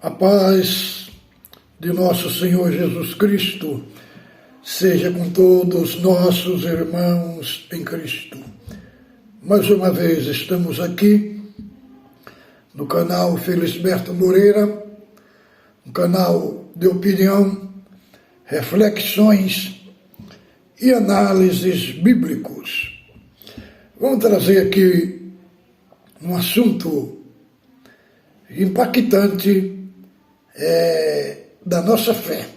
A paz de nosso Senhor Jesus Cristo seja com todos nossos irmãos em Cristo. Mais uma vez estamos aqui no canal Felisberto Moreira, um canal de opinião, reflexões e análises bíblicos. Vamos trazer aqui um assunto impactante da nossa fé.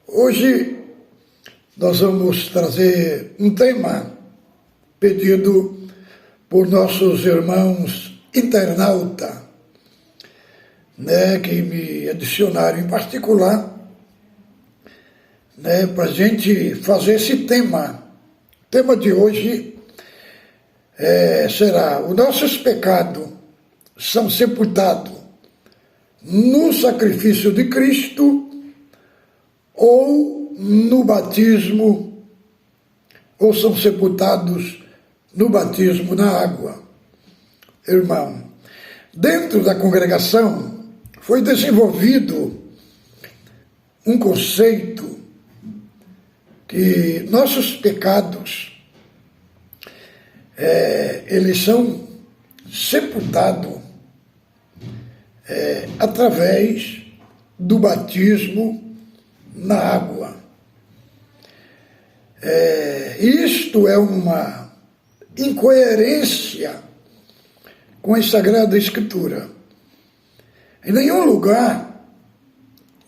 Hoje nós vamos trazer um tema pedido por nossos irmãos internautas, que me adicionaram em particular, para a gente fazer esse tema. O tema de hoje será: os nossos pecados são sepultados no sacrifício de Cristo ou no batismo, ou são sepultados no batismo na água. Irmão, dentro da congregação foi desenvolvido um conceito que nossos pecados eles são sepultados através do batismo na água. Isto é uma incoerência com a Sagrada Escritura. Em nenhum lugar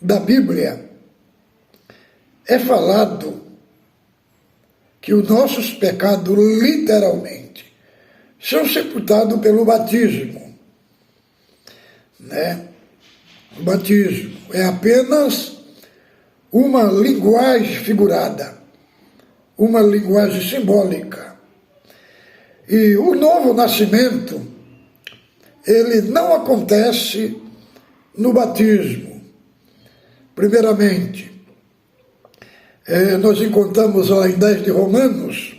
da Bíblia é falado que os nossos pecados literalmente são sepultados pelo batismo. O batismo é apenas uma linguagem figurada, uma linguagem simbólica. E o novo nascimento, ele não acontece no batismo. Primeiramente, nós encontramos lá em 10 de Romanos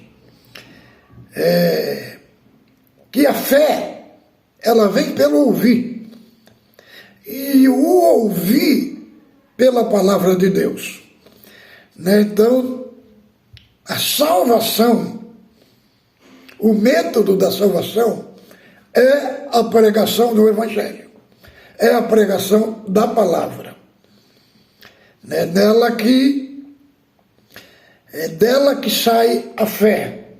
que a fé, ela vem pelo ouvir. E o ouvir pela palavra de Deus. Então, a salvação, o método da salvação é a pregação do Evangelho, é a pregação da palavra. É dela que sai a fé.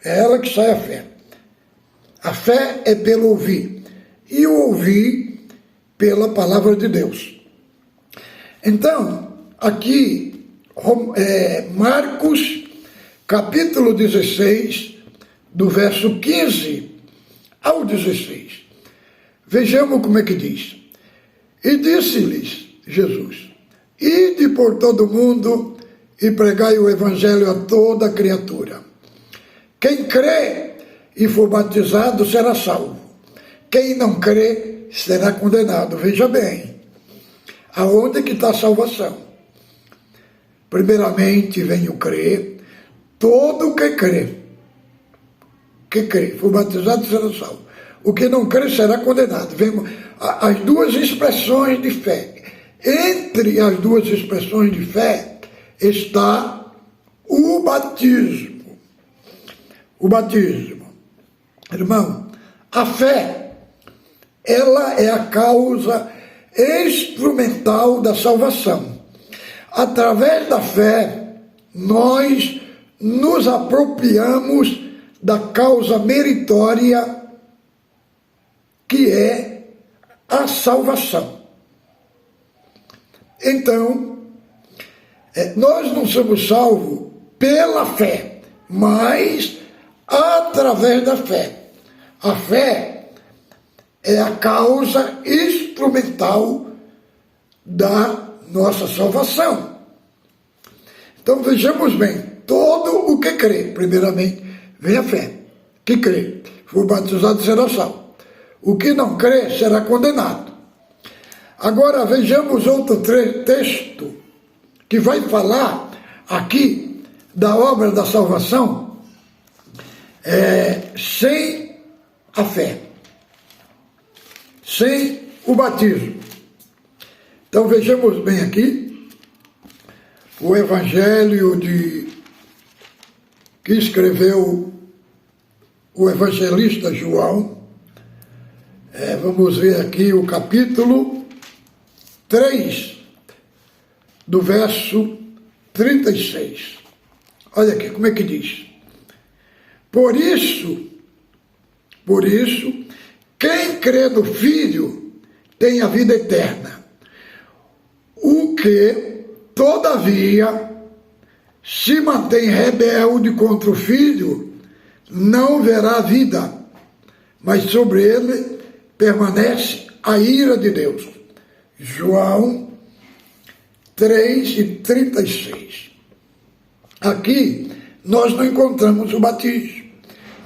É ela que sai a fé. A fé é pelo ouvir. E o ouvir pela palavra de Deus. Então, aqui, Marcos, capítulo 16, do verso 15 ao 16. Vejamos como é que diz. E disse-lhes Jesus: ide por todo o mundo e pregai o evangelho a toda criatura. Quem crê e for batizado será salvo. Quem não crê será condenado. Veja bem, aonde que está a salvação? Primeiramente vem o crer. Todo que crê, for batizado será salvo. O que não crê será condenado. Vemos as duas expressões de fé. Entre as duas expressões de fé está o batismo. O batismo. Irmão, a fé, ela é a causa instrumental da salvação. Através da fé, nós nos apropriamos da causa meritória que é a salvação. Então, nós não somos salvos pela fé, mas através da fé. A fé é a causa instrumental da nossa salvação. Então vejamos bem, todo o que crê, primeiramente, vem a fé. Que crê, for batizado será salvo. O que não crê será condenado. Agora vejamos outro texto que vai falar aqui da obra da salvação sem a fé. sem o batismo. Então vejamos bem aqui o evangelho que escreveu o evangelista João. Vamos ver aqui o capítulo 3, do verso 36. Olha aqui como é que diz. Por isso, quem crê no Filho tem a vida eterna. O que, todavia, se mantém rebelde contra o Filho, não verá vida, mas sobre ele permanece a ira de Deus. João 3:36. Aqui nós não encontramos o batismo.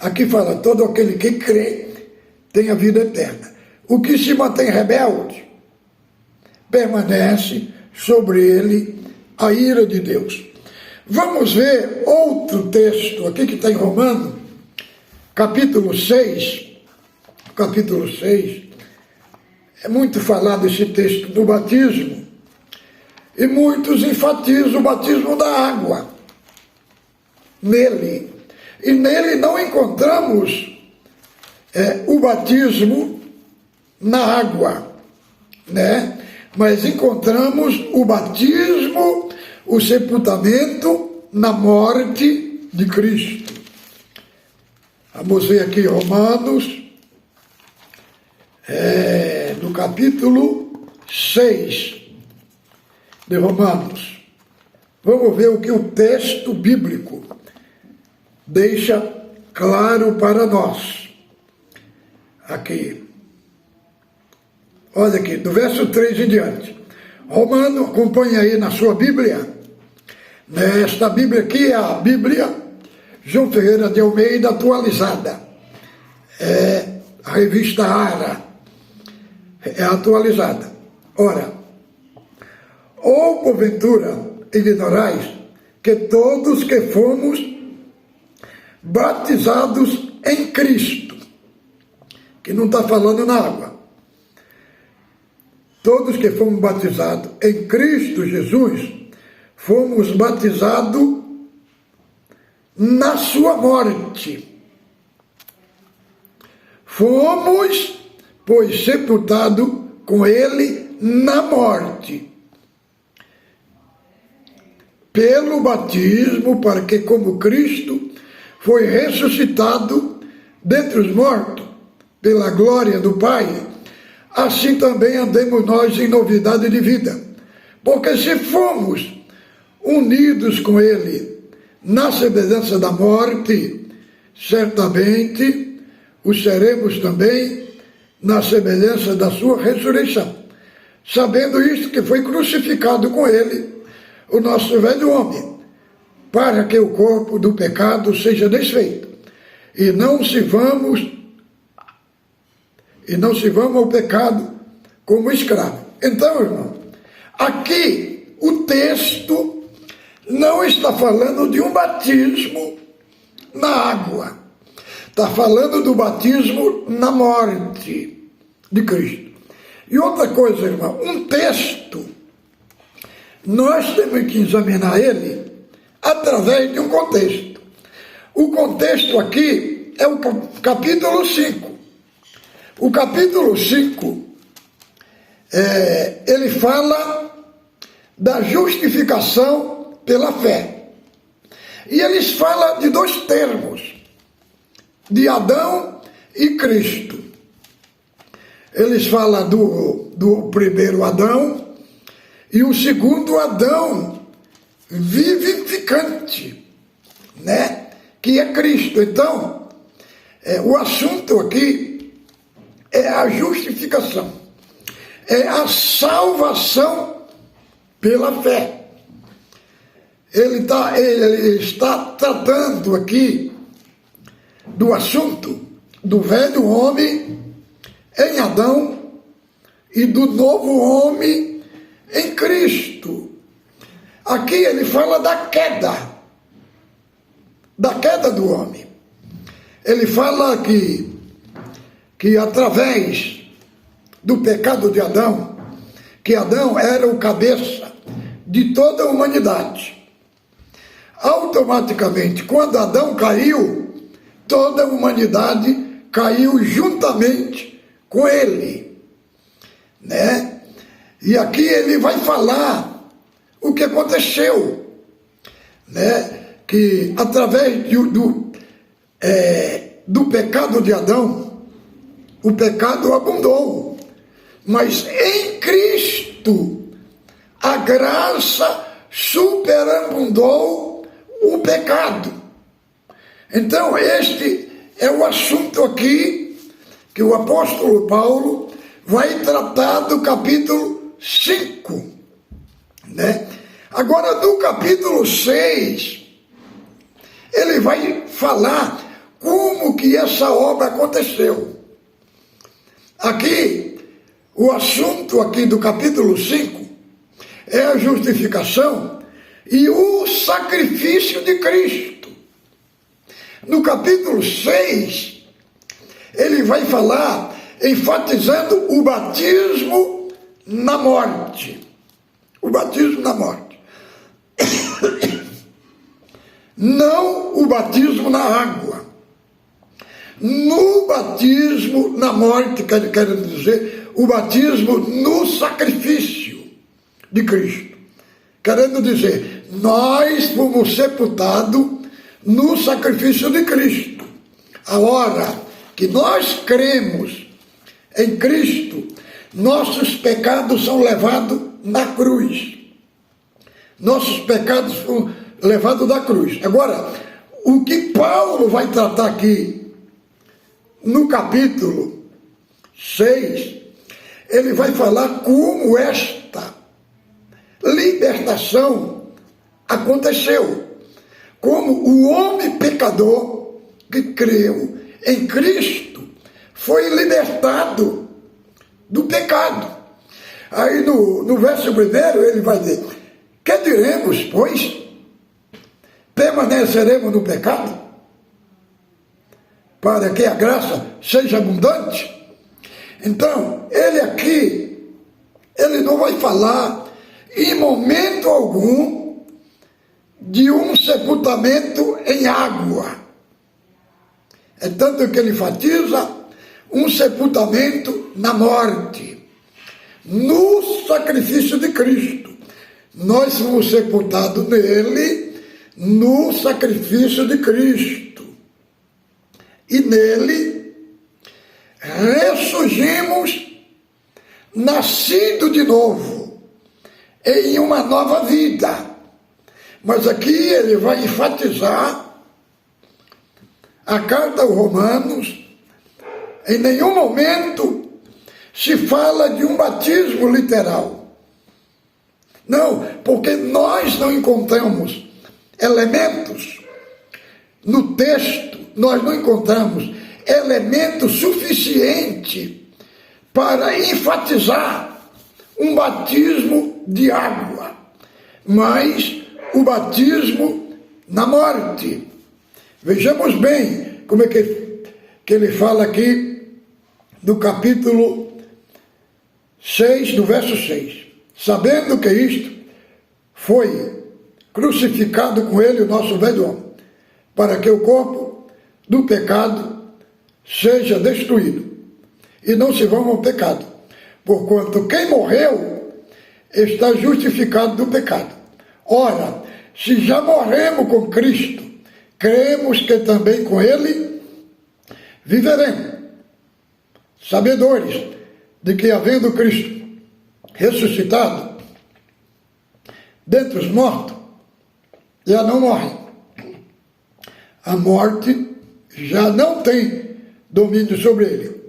Aqui fala, todo aquele que crê tem a vida eterna. O que se mantém rebelde, permanece sobre ele a ira de Deus. Vamos ver outro texto aqui que está em Romanos, capítulo 6. Capítulo 6. É muito falado esse texto do batismo. E muitos enfatizam o batismo da água. Nele. E nele não encontramos o batismo na água, né? Mas encontramos o batismo, o sepultamento na morte de Cristo. Vamos ver aqui Romanos, no capítulo 6 de Romanos. Vamos ver o que o texto bíblico deixa claro para nós. Aqui. Olha aqui, do verso 3 em diante. Romano, acompanha aí na sua Bíblia. Esta Bíblia aqui é a Bíblia João Ferreira de Almeida atualizada. É a revista Ara. É atualizada. Ora, ou porventura ignorais que todos que fomos batizados em Cristo, que não está falando na água, todos que fomos batizados em Cristo Jesus, fomos batizados na sua morte. Fomos, pois, sepultados com ele na morte, pelo batismo, para que, como Cristo foi ressuscitado dentre os mortos, pela glória do Pai, assim também andemos nós em novidade de vida. Porque se fomos unidos com ele na semelhança da morte, certamente o seremos também na semelhança da sua ressurreição. Sabendo isto, que foi crucificado com ele o nosso velho homem, para que o corpo do pecado seja desfeito, e não se vamos ao pecado como escravo. Então, irmão, aqui o texto não está falando de um batismo na água. Está falando do batismo na morte de Cristo. E outra coisa, irmão, um texto, nós temos que examinar ele através de um contexto. O contexto aqui é o capítulo 5. O capítulo 5, ele fala da justificação pela fé. E eles falam de dois termos, de Adão e Cristo. Eles falam do primeiro Adão e o segundo Adão vivificante, né? Que é Cristo. Então, o assunto aqui é a justificação, é a salvação pela fé. Ele está tratando aqui do assunto do velho homem em Adão e do novo homem em Cristo. Aqui ele fala da queda do homem. Ele fala que através do pecado de Adão, que Adão era o cabeça de toda a humanidade. Automaticamente, quando Adão caiu, toda a humanidade caiu juntamente com ele, né? E aqui ele vai falar o que aconteceu, né? Que através do pecado de Adão, o pecado abundou, mas em Cristo a graça superabundou o pecado. Então este é o assunto aqui que o apóstolo Paulo vai tratar do capítulo 5, né? Agora do capítulo 6, ele vai falar como que essa obra aconteceu. Aqui, o assunto aqui do capítulo 5 é a justificação e o sacrifício de Cristo. No capítulo 6, ele vai falar, enfatizando o batismo na morte. O batismo na morte. Não o batismo na água. No batismo na morte, quero dizer, o batismo no sacrifício de Cristo. Querendo dizer, nós fomos sepultados no sacrifício de Cristo. A hora que nós cremos em Cristo, nossos pecados são levados na cruz. Nossos pecados são levados da cruz. Agora, o que Paulo vai tratar aqui, no capítulo 6, ele vai falar como esta libertação aconteceu. Como o homem pecador que creu em Cristo foi libertado do pecado. Aí no verso 1 ele vai dizer: que diremos, pois? Permaneceremos no pecado? Para que a graça seja abundante? Então, ele aqui, ele não vai falar em momento algum de um sepultamento em água. É tanto que ele enfatiza um sepultamento na morte, no sacrifício de Cristo. Nós fomos sepultados nele, no sacrifício de Cristo. E nele ressurgimos, nascido de novo, em uma nova vida. Mas aqui ele vai enfatizar a carta aos Romanos. Em nenhum momento se fala de um batismo literal. Não, porque nós não encontramos elementos no texto, nós não encontramos elemento suficiente para enfatizar um batismo de água, mas o batismo na morte. Vejamos bem como é que ele fala aqui no capítulo 6, do verso 6. Sabendo que isto foi crucificado com ele o nosso velho homem, para que o corpo do pecado seja destruído, e não se vão ao pecado, porquanto quem morreu está justificado do pecado. Ora, se já morremos com Cristo, cremos que também com ele viveremos, sabedores de que, havendo Cristo ressuscitado dentre os mortos, já não morre. A morte já não tem domínio sobre ele.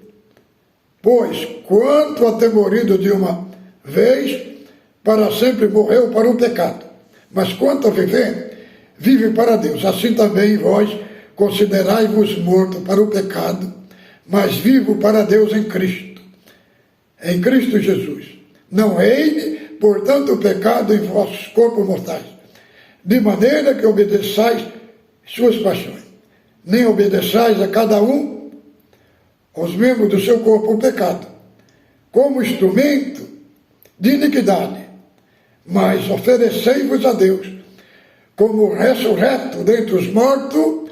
Pois, quanto atemorido de uma vez, para sempre morreu para o pecado. Mas quanto a viver, vive para Deus. Assim também vós considerai-vos morto para o pecado, mas vivo para Deus em Cristo. Em Cristo Jesus. Não reine, portanto, o pecado em vossos corpos mortais, de maneira que obedeçais suas paixões. Nem obedeçais a cada um, aos membros do seu corpo, o pecado, como instrumento de iniquidade, mas oferecei-vos a Deus como ressurreto dentre os mortos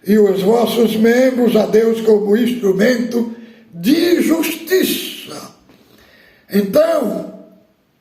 e os vossos membros a Deus como instrumento de justiça. Então,